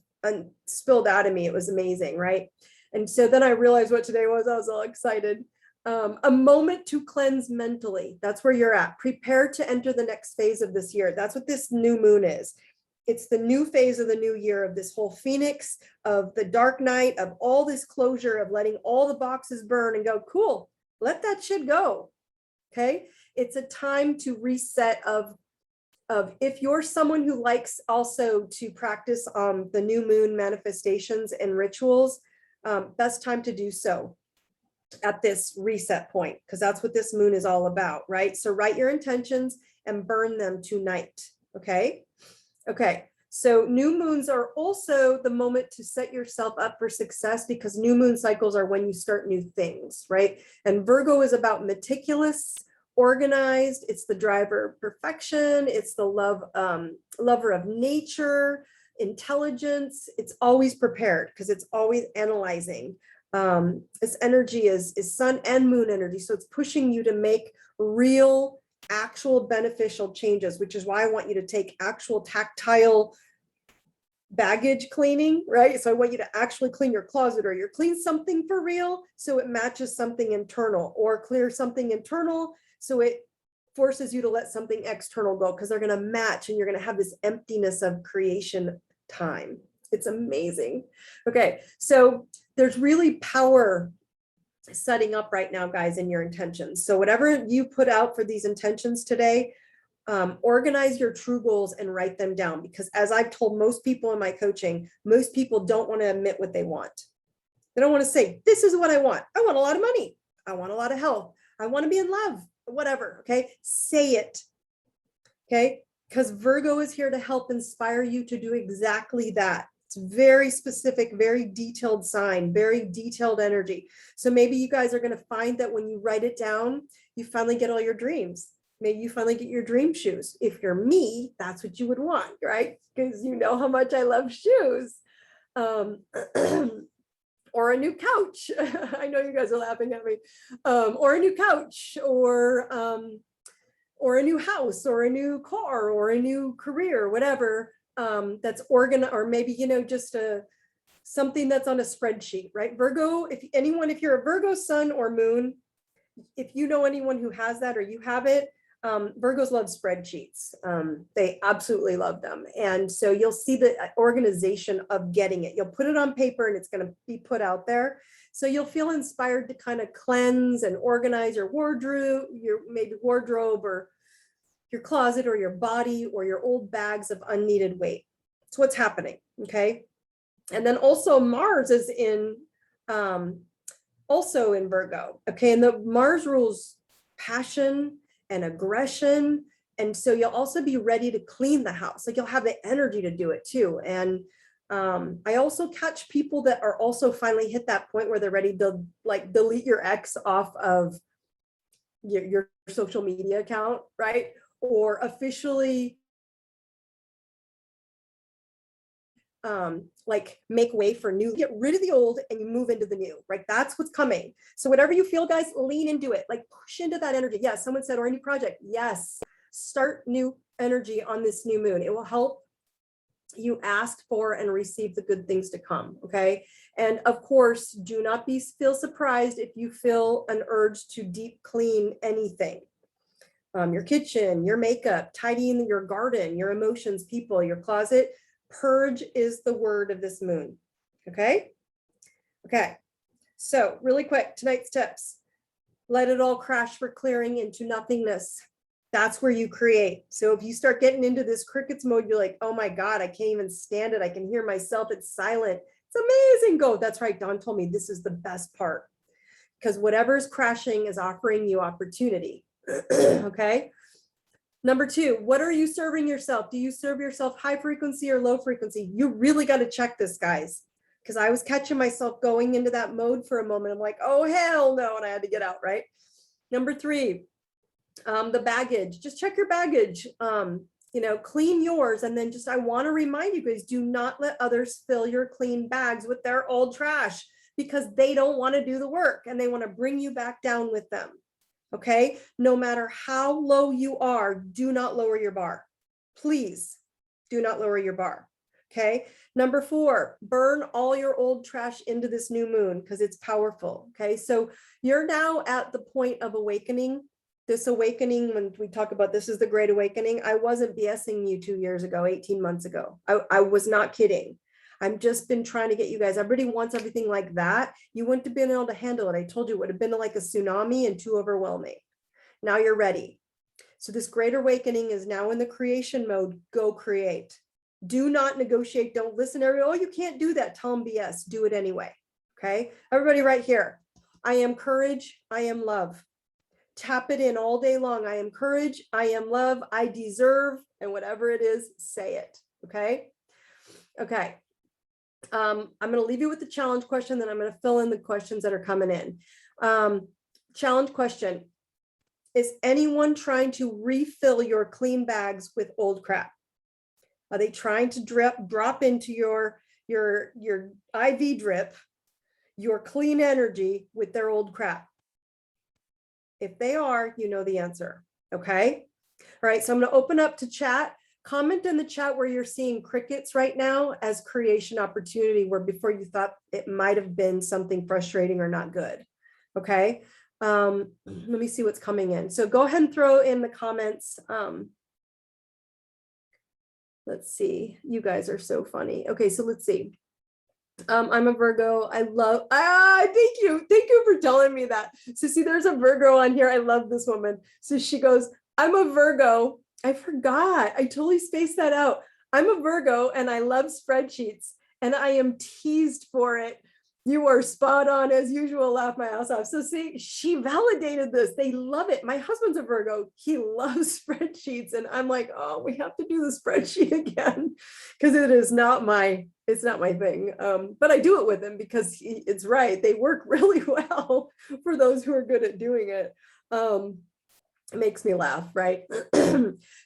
spilled out of me. It was amazing, right? And so then I realized what today was. I was all excited. A moment to cleanse mentally. That's where you're at. Prepare to enter the next phase of this year. That's what this new moon is. It's the new phase of the new year, of this whole phoenix, of the dark night, of all this closure, of letting all the boxes burn and go, cool, let that shit go. Okay. It's a time to reset, of if you're someone who likes also to practice the new moon manifestations and rituals, best time to do so at this reset point, because that's what this moon is all about, right? So write your intentions and burn them tonight. Okay. Okay. So new moons are also the moment to set yourself up for success, because new moon cycles are when you start new things, right? And Virgo is about meticulous, organized. It's the driver of perfection. It's the lover of nature, intelligence. It's always prepared because it's always analyzing. This energy is sun and moon energy. So it's pushing you to make real, actual beneficial changes, which is why I want you to take actual tactile baggage cleaning, right? So I want you to actually clean your closet, or you're clean something for real so it matches something internal, or clear something internal so it forces you to let something external go, because they're going to match and you're going to have this emptiness of creation time. It's amazing. Okay, so there's really power setting up right now, guys, in your intentions. So whatever you put out for these intentions today, organize your true goals and write them down, because as I've told most people in my coaching, most people don't want to admit what they want. They don't want to say, this is what I want. I want a lot of money. I want a lot of health. I want to be in love, whatever. Okay. Say it. Okay. Because Virgo is here to help inspire you to do exactly that. It's very specific, very detailed sign, very detailed energy. So maybe you guys are going to find that when you write it down, you finally get all your dreams. Maybe you finally get your dream shoes. If you're me, that's what you would want, right? Because you know how much I love shoes. Or a new couch. I know you guys are laughing at me. Or a new couch, or a new house, or a new car, or a new career, whatever. That's organized, or maybe, just something that's on a spreadsheet, right? Virgo, if you're a Virgo sun or moon, if you know anyone who has that, or you have it, Virgos love spreadsheets. They absolutely love them. And so you'll see the organization of getting it. You'll put it on paper and it's going to be put out there. So you'll feel inspired to kind of cleanse and organize your wardrobe, or your closet, or your body, or your old bags of unneeded weight. That's what's happening. Okay. And then also Mars is also in Virgo. Okay. And the Mars rules passion and aggression. And so you'll also be ready to clean the house. Like, you'll have the energy to do it too. And I also catch people that are also finally hit that point where they're ready to delete your ex off of your social media account, right? Or officially make way for new, get rid of the old and you move into the new, right? That's what's coming. So whatever you feel, guys, lean into it, push into that energy. Yes, someone said, or a new project. Yes, start new energy on this new moon. It will help you ask for and receive the good things to come. Okay. And of course, do not feel surprised if you feel an urge to deep clean anything. Your kitchen, your makeup, tidying your garden, your emotions, people, your closet. Purge is the word of this moon. Okay. Okay. So really quick, tonight's tips. Let it all crash for clearing into nothingness. That's where you create. So if you start getting into this crickets mode, you're like, oh my God, I can't even stand it. I can hear myself. It's silent. It's amazing. Go. That's right. Dawn told me this is the best part, because whatever's crashing is offering you opportunity. Okay. Number 2, what are you serving yourself? Do you serve yourself high frequency or low frequency? You really got to check this, guys, because I was catching myself going into that mode for a moment. I'm like, oh, hell no. And I had to get out, right? Number 3, the baggage. Just check your baggage, clean yours. And then I want to remind you guys, do not let others fill your clean bags with their old trash, because they don't want to do the work and they want to bring you back down with them. Okay, no matter how low you are, do not lower your bar. Please do not lower your bar. Okay, number 4, burn all your old trash into this new moon, because it's powerful. Okay, so you're now at the point of awakening. This awakening, when we talk about this is the great awakening, I wasn't BSing you 2 years ago, 18 months ago. I was not kidding. I've just been trying to get you guys. Everybody wants everything like that. You wouldn't have been able to handle it. I told you it would have been like a tsunami and too overwhelming. Now you're ready. So this great awakening is now in the creation mode. Go create. Do not negotiate. Don't listen to everybody. Oh, you can't do that. Tell them BS. Do it anyway. Okay. Everybody right here. I am courage. I am love. Tap it in all day long. I am courage. I am love. I deserve. And whatever it is, say it. Okay. Okay. I'm going to leave you with the challenge question, then I'm going to fill in the questions that are coming in. Challenge question. Is anyone trying to refill your clean bags with old crap? Are they trying to drop into your IV drip, your clean energy with their old crap? If they are, you know the answer. Okay. All right. So I'm going to open up to chat. Comment in the chat where you're seeing crickets right now as creation opportunity, where before you thought it might have been something frustrating or not good. Okay. Let me see what's coming in. So go ahead and throw in the comments. Let's see. You guys are so funny. Okay. So let's see. I'm a Virgo. I love, thank you. Thank you for telling me that. So see, there's a Virgo on here. I love this woman. So she goes, I'm a Virgo. I forgot. I totally spaced that out. I'm a Virgo and I love spreadsheets and I am teased for it. You are spot on as usual. Laugh my ass off. So see, she validated this. They love it. My husband's a Virgo. He loves spreadsheets. And I'm like, oh, we have to do the spreadsheet again because it's not my thing. But I do it with him because it's right. They work really well for those who are good at doing it. It makes me laugh, right?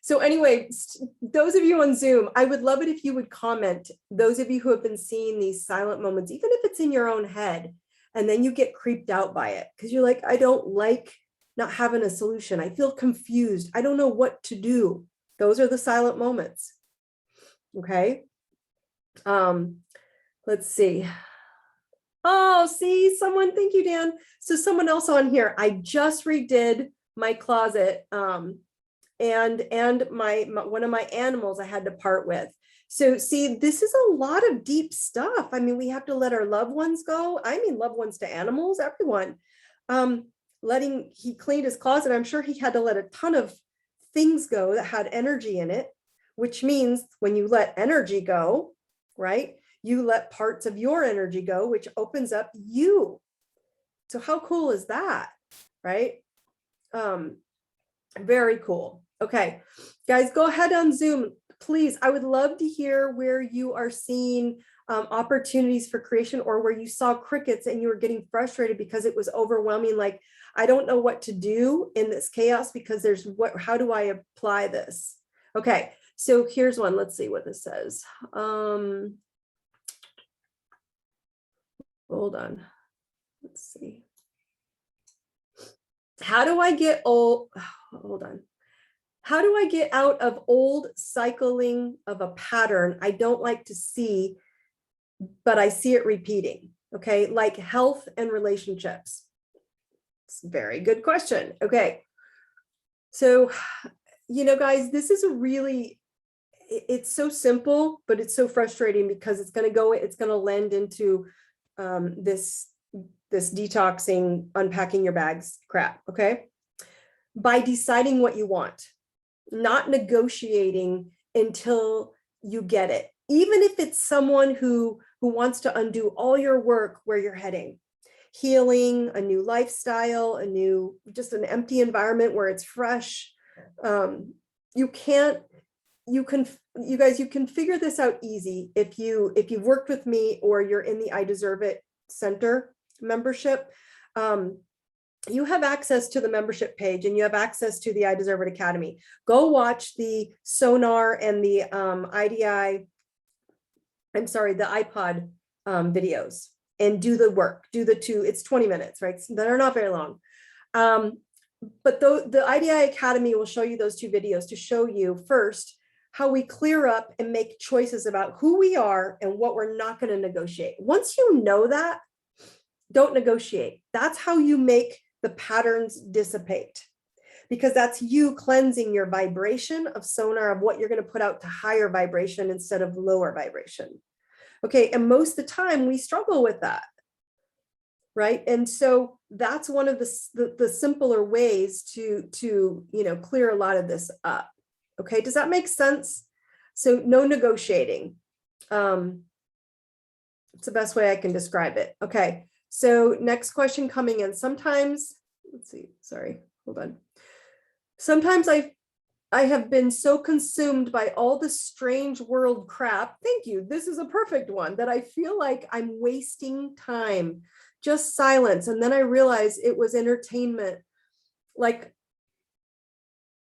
So anyway, those of you on Zoom, I would love it if you would comment, those of you who have been seeing these silent moments, even if it's in your own head, and then you get creeped out by it because you're like, I don't like not having a solution. I feel confused. I don't know what to do. Those are the silent moments. Okay. Let's see. Oh, see someone. Thank you, Dan. So someone else on here, I just redid my closet and my one of my animals I had to part with. So see, this is a lot of deep stuff. I mean, we have to let our loved ones go. I mean, loved ones to animals, everyone. He cleaned his closet. I'm sure he had to let a ton of things go that had energy in it, which means when you let energy go, right, you let parts of your energy go, which opens up you. So how cool is that, right? Very cool. Okay, guys, go ahead on Zoom, please. I would love to hear where you are seeing opportunities for creation, or where you saw crickets and you were getting frustrated because it was overwhelming. Like, I don't know what to do in this chaos because how do I apply this? Okay, so here's one. Let's see what this says. Hold on. Let's see. How do I get old? Hold on. How do I get out of old cycling of a pattern I don't like to see, but I see it repeating? Okay, like health and relationships. It's a very good question. Okay, so, guys, this is it's so simple, but it's so frustrating because it's going to lend into this detoxing, unpacking your bags crap. Okay. By deciding what you want, not negotiating until you get it. Even if it's someone who wants to undo all your work where you're heading, healing, a new lifestyle, just an empty environment where it's fresh. You can figure this out easy if you've worked with me or you're in the I Deserve It Center membership. You have access to the membership page and you have access to the I Deserve It Academy. Go watch the Sonar and the the iPod videos and do the work, do the two, it's 20 minutes, right? So they're not very long. But the IDI Academy will show you those two videos to show you first how we clear up and make choices about who we are and what we're not going to negotiate. Once you know that, don't negotiate. That's how you make the patterns dissipate, because that's you cleansing your vibration of sonar of what you're going to put out to higher vibration instead of lower vibration. Okay, and most of the time we struggle with that, right? And so that's one of the simpler ways to clear a lot of this up. Okay, does that make sense? So no negotiating. It's the best way I can describe it. Okay, so next question coming in. Sometimes, let's see, sorry, hold on. Sometimes I have been so consumed by all the strange world crap. Thank you. This is a perfect one, that I feel like I'm wasting time, just silence. And then I realized it was entertainment, like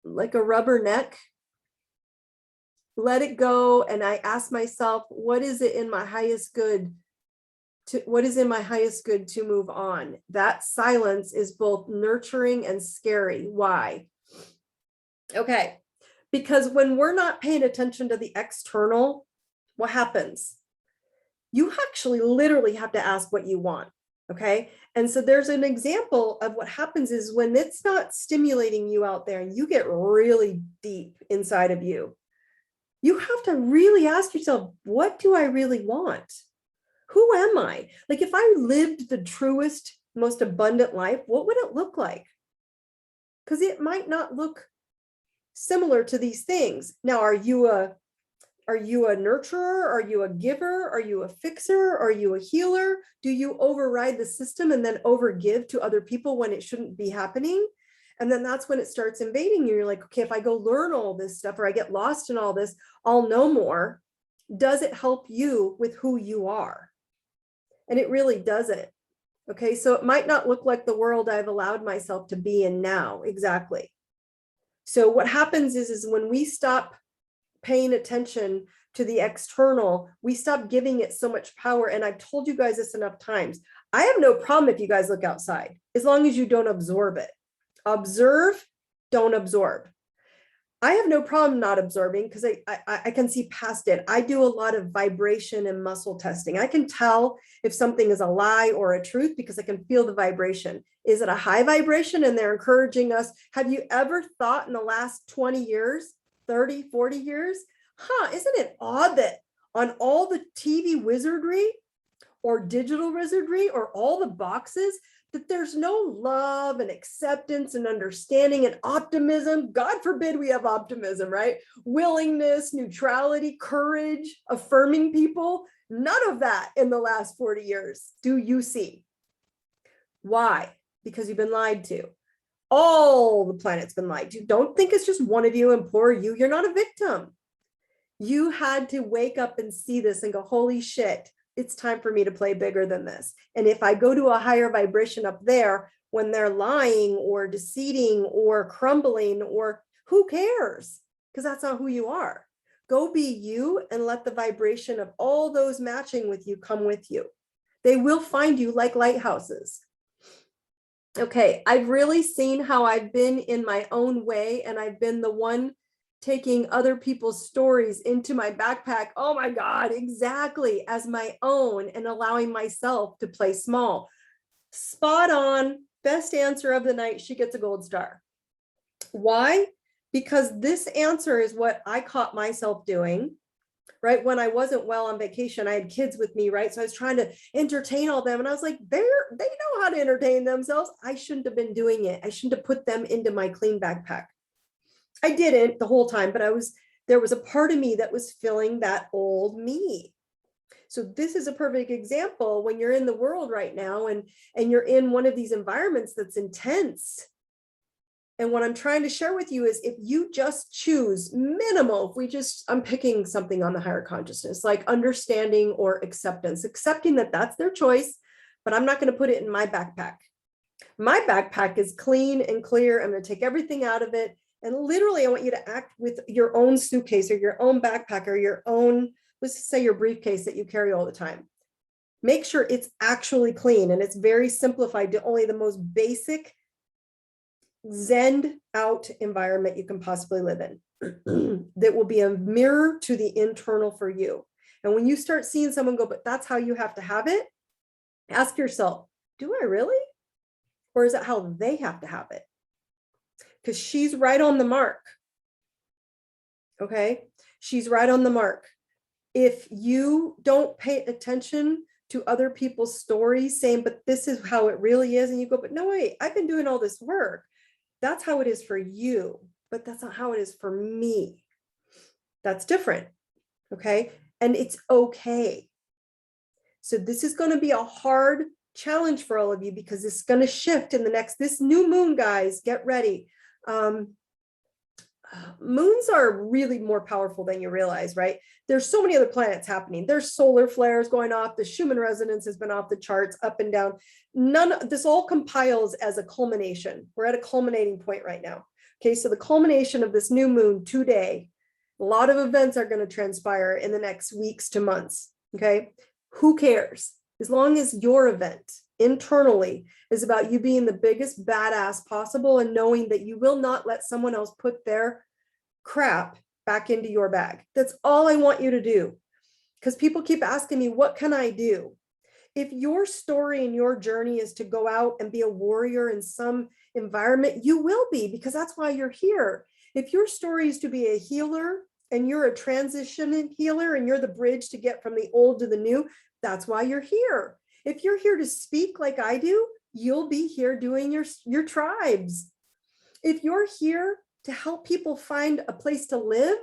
a rubber neck. Let it go. And I ask myself, what is it in my highest good to move on? That silence is both nurturing and scary. Why? Okay, because when we're not paying attention to the external, what happens? You actually literally have to ask what you want. Okay, and so there's an example of what happens is when it's not stimulating you out there and you get really deep inside of you, you have to really ask yourself, what do I really want? Who am I? Like, if I lived the truest, most abundant life, what would it look like? Because it might not look similar to these things. Now, are you a nurturer? Are you a giver? Are you a fixer? Are you a healer? Do you override the system and then overgive to other people when it shouldn't be happening? And then that's when it starts invading you. You're like, okay, if I go learn all this stuff or I get lost in all this, I'll know more. Does it help you with who you are? And it really doesn't. Okay, so it might not look like the world I've allowed myself to be in now. Exactly. So what happens is when we stop paying attention to the external, we stop giving it so much power. And I've told you guys this enough times. I have no problem if you guys look outside, as long as you don't absorb it. Observe, don't absorb. I have no problem not absorbing because I can see past it. I do a lot of vibration and muscle testing. I can tell if something is a lie or a truth because I can feel the vibration. Is it a high vibration and they're encouraging us? Have you ever thought in the last 20 years, 30, 40 years, isn't it odd that on all the TV wizardry or digital wizardry or all the boxes, that there's no love and acceptance and understanding and optimism? God forbid we have optimism, right? Willingness, neutrality, courage, affirming people. None of that in the last 40 years do you see. Why? Because you've been lied to. All the planet's been lied to. Don't think it's just one of you and poor you. You're not a victim. You had to wake up and see this and go, holy shit, it's time for me to play bigger than this. And if I go to a higher vibration up there, when they're lying or deceiving or crumbling, or who cares? Because that's not who you are. Go be you and let the vibration of all those matching with you come with you. They will find you like lighthouses. Okay, I've really seen how I've been in my own way, and I've been the one taking other people's stories into my backpack. Oh my God, exactly, as my own, and allowing myself to play small. Spot on, best answer of the night. She gets a gold star. Why? Because this answer is what I caught myself doing, right? When I wasn't well on vacation, I had kids with me, right? So I was trying to entertain all them. And I was like, they know how to entertain themselves. I shouldn't have been doing it. I shouldn't have put them into my clean backpack. I didn't the whole time, but there was a part of me that was feeling that old me. So this is a perfect example when you're in the world right now and you're in one of these environments that's intense. And what I'm trying to share with you is, if you just choose minimal, I'm picking something on the higher consciousness, like understanding or acceptance, accepting that that's their choice, but I'm not going to put it in my backpack. My backpack is clean and clear. I'm going to take everything out of it. And literally, I want you to act with your own suitcase or your own backpack or your own, let's just say your briefcase that you carry all the time. Make sure it's actually clean, and it's very simplified to only the most basic Zen out environment you can possibly live in that will be a mirror to the internal for you. And when you start seeing someone go, but that's how you have to have it, ask yourself, do I really? Or is it how they have to have it? Because she's right on the mark. Okay, she's right on the mark. If you don't pay attention to other people's stories saying, but this is how it really is. And you go, but no, wait, I've been doing all this work. That's how it is for you, but that's not how it is for me. That's different. Okay. And it's okay. So this is going to be a hard challenge for all of you because it's going to shift in this new moon, guys, get ready. Moons are really more powerful than you realize, right? There's so many other planets happening. There's solar flares going off. The Schumann resonance has been off the charts, up and down. This all compiles as a culmination. We're at a culminating point right now. Okay, so the culmination of this new moon today, a lot of events are going to transpire in the next weeks to months. Okay, who cares? As long as your event internally is about you being the biggest badass possible and knowing that you will not let someone else put their crap back into your bag. That's all I want you to do. Because people keep asking me, what can I do? If your story and your journey is to go out and be a warrior in some environment, you will be, because that's why you're here. If your story is to be a healer and you're a transition healer and you're the bridge to get from the old to the new, that's why you're here. If you're here to speak like I do, you'll be here doing your tribes. If you're here to help people find a place to live,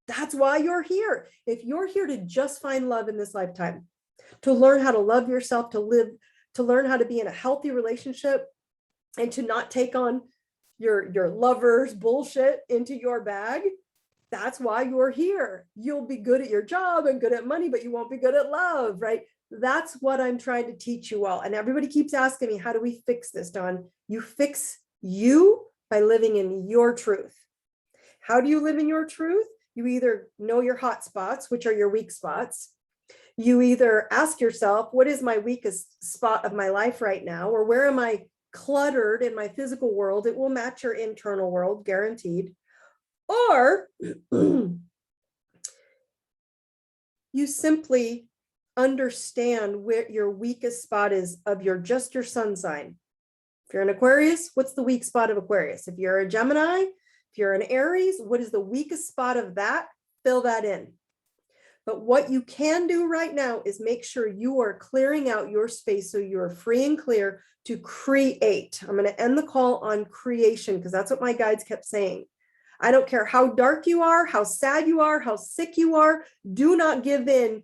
that's why you're here. If you're here to just find love in this lifetime, to learn how to love yourself, to learn how to be in a healthy relationship, and to not take on your lover's bullshit into your bag, that's why you're here. You'll be good at your job and good at money, but you won't be good at love, right? That's what I'm trying to teach you all. And everybody keeps asking me, how do we fix this, Dawn? You fix you by living in your truth. How do you live in your truth? You either know your hot spots, which are your weak spots. You either ask yourself, what is my weakest spot of my life right now? Or where am I cluttered in my physical world? It will match your internal world, guaranteed. Or you simply understand where your weakest spot is of just your sun sign. If you're an Aquarius, what's the weak spot of Aquarius? If you're a Gemini, if you're an Aries, what is the weakest spot of that? Fill that in. But what you can do right now is make sure you are clearing out your space so you're free and clear to create. I'm going to end the call on creation because that's what my guides kept saying. I don't care how dark you are, how sad you are, how sick you are. Do not give in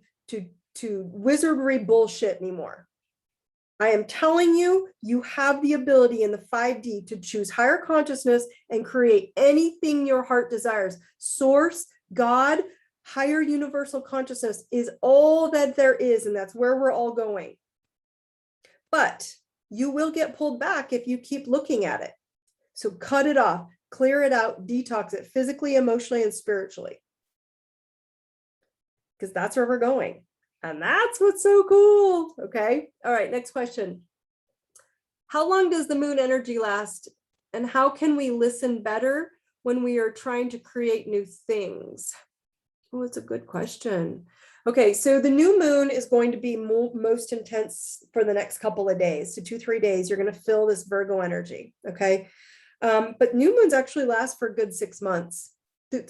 to wizardry bullshit anymore. I am telling you, you have the ability in the 5D to choose higher consciousness and create anything your heart desires. Source, God, higher universal consciousness is all that there is, and that's where we're all going. But you will get pulled back if you keep looking at it. So cut it off, clear it out, detox it physically, emotionally, and spiritually. Because that's where we're going. And that's what's so cool. Okay. All right. Next question. How long does the moon energy last? And how can we listen better when we are trying to create new things? Oh, it's a good question. Okay. So the new moon is going to be most intense for the next couple of days. So 2-3 days, you're going to feel this Virgo energy. Okay. But new moons actually last for a good 6 months,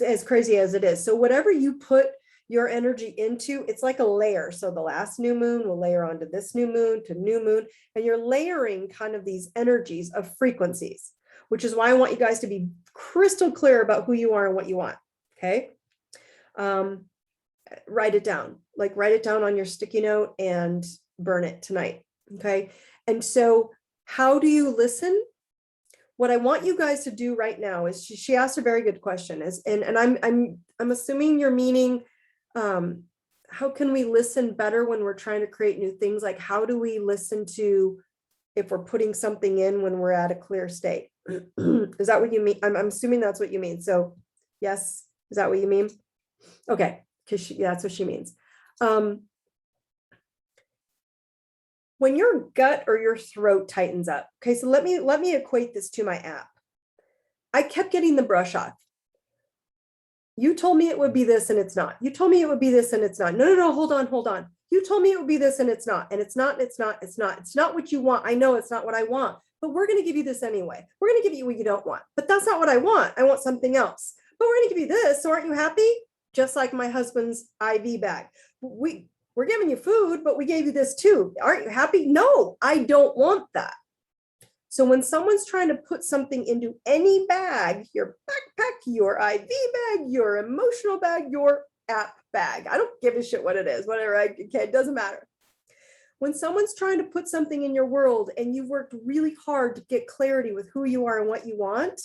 as crazy as it is. So whatever you put your energy into, it's like a layer. So the last new moon will layer onto this new moon to new moon, and you're layering kind of these energies of frequencies, which is why I want you guys to be crystal clear about who you are and what you want. Okay. Write it down, like write it down on your sticky note and burn it tonight. Okay. And so how do you listen? What I want you guys to do right now is she asked a very good question, and I'm assuming you're meaning, how can we listen better when we're trying to create new things? Like, how do we listen to if we're putting something in when we're at a clear state? Is that what you mean? I'm assuming that's what you mean. So yes, is that what you mean? Okay, because that's what she means. When your gut or your throat tightens up. Okay, so let me equate this to my app. I kept getting the brush off. You told me it would be this and it's not. You told me it would be this and it's not. No, hold on. You told me it would be this and it's not. And it's not. It's not what you want. I know it's not what I want, but we're going to give you this anyway. We're going to give you what you don't want, but that's not what I want. I want something else, but we're going to give you this. So aren't you happy? Just like my husband's IV bag. we're giving you food, but we gave you this too. Aren't you happy? No, I don't want that. So when someone's trying to put something into any bag, your backpack, your IV bag, your emotional bag, your app bag, I don't give a shit what it is, whatever, okay, it doesn't matter. When someone's trying to put something in your world and you've worked really hard to get clarity with who you are and what you want,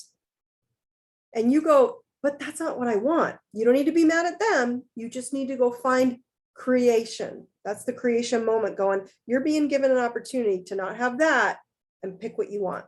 and you go, but that's not what I want. You don't need to be mad at them. You just need to go find creation. That's the creation moment going, you're being given an opportunity to not have that and pick what you want.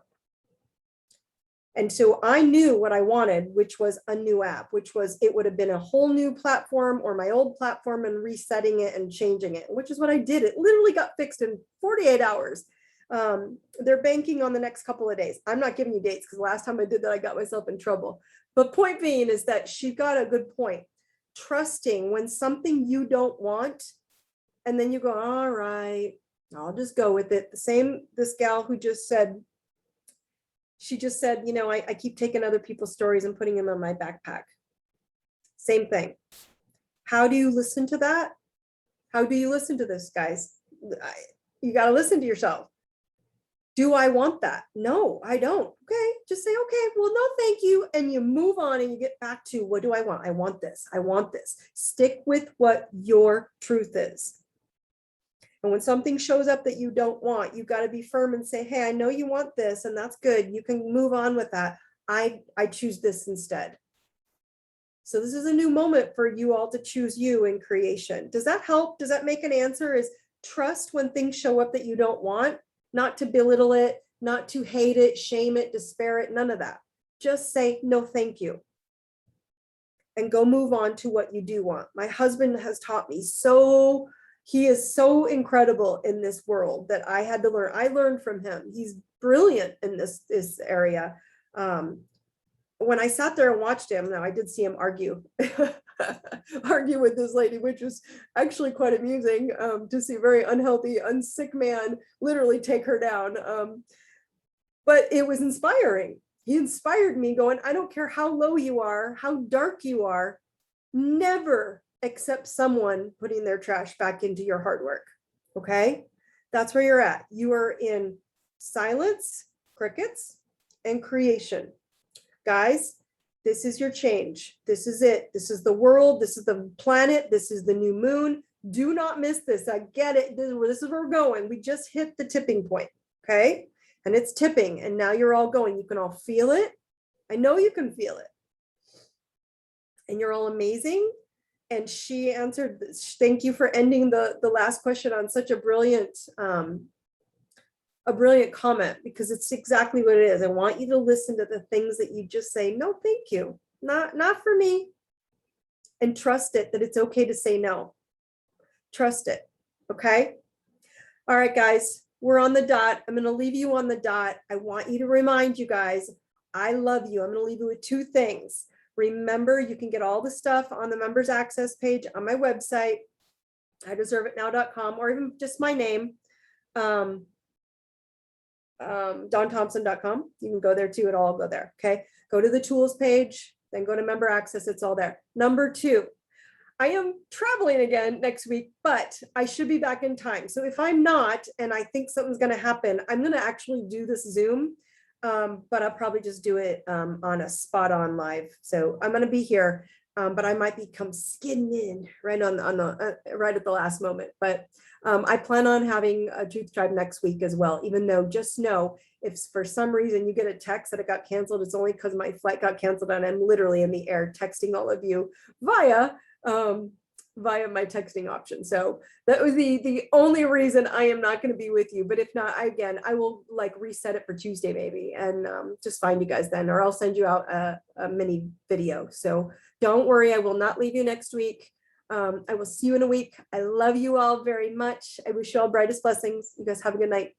And so I knew what I wanted, which was a new app, which was, it would have been a whole new platform or my old platform and resetting it and changing it, which is what I did. It literally got fixed in 48 hours. They're banking on the next couple of days. I'm not giving you dates because last time I did that, I got myself in trouble. But point being is that she got a good point. Trusting when something you don't want, and then you go, all right, I'll just go with it. The same, this gal who just said, she just said, you know, I keep taking other people's stories and putting them in my backpack. Same thing. How do you listen to that? How do you listen to this, guys? You got to listen to yourself. Do I want that? No, I don't. Okay, just say, okay, well, no, thank you. And you move on and you get back to, what do I want? I want this. I want this. Stick with what your truth is. And when something shows up that you don't want, you got to be firm and say, hey, I know you want this, and that's good. You can move on with that. I choose this instead. So this is a new moment for you all to choose you in creation. Does that help? Does that make an answer? Is trust when things show up that you don't want, not to belittle it, not to hate it, shame it, despair it, none of that. Just say, no, thank you. And go move on to what you do want. My husband has taught me so. He is so incredible in this world that I had to learn. I learned from him. He's brilliant in this area. When I sat there and watched him, now I did see him argue, argue with this lady, which was actually quite amusing to see a very unhealthy, unsick man literally take her down. But it was inspiring. He inspired me going, I don't care how low you are, how dark you are, never accept someone putting their trash back into your hard work. Okay, that's where you're at. You are in silence, crickets, and creation. Guys, this is your change. This is it. This is the world. This is the planet. This is the new moon. Do not miss this. I get it. This is where we're going. We just hit the tipping point. Okay, and it's tipping, and now you're all going. You can all feel it. I know you can feel it, and you're all amazing. And she answered, thank you for ending the last question on such a brilliant comment, because it's exactly what it is. I want you to listen to the things that you just say, no, thank you, not for me. And trust it, that it's okay to say no. Trust it, okay? All right, guys, we're on the dot. I'm gonna leave you on the dot. I want you to remind you guys, I love you. I'm gonna leave you with two things. Remember, you can get all the stuff on the members access page on my website, ideserveitnow.com, or even just my name, DawnThompson.com. You can go there too. It'll all go there. Okay. Go to the tools page, then go to member access. It's all there. Number two, I am traveling again next week, but I should be back in time. So if I'm not, and I think something's going to happen, I'm going to actually do this Zoom. But I'll probably just do it on a spot on live. So I'm going to be here, but I might become skidding in right on the right at the last moment. But I plan on having a Truth Tribe next week as well. Even though, just know, if for some reason you get a text that it got canceled, it's only because my flight got canceled and I'm literally in the air texting all of you via my texting option. So that was the only reason I am not going to be with you. But if not, again, I will like reset it for Tuesday maybe, and just find you guys then, or I'll send you out a mini video. So don't worry, I will not leave you next week. I will see you in a week. I love you all very much. I wish you all brightest blessings. You guys have a good night.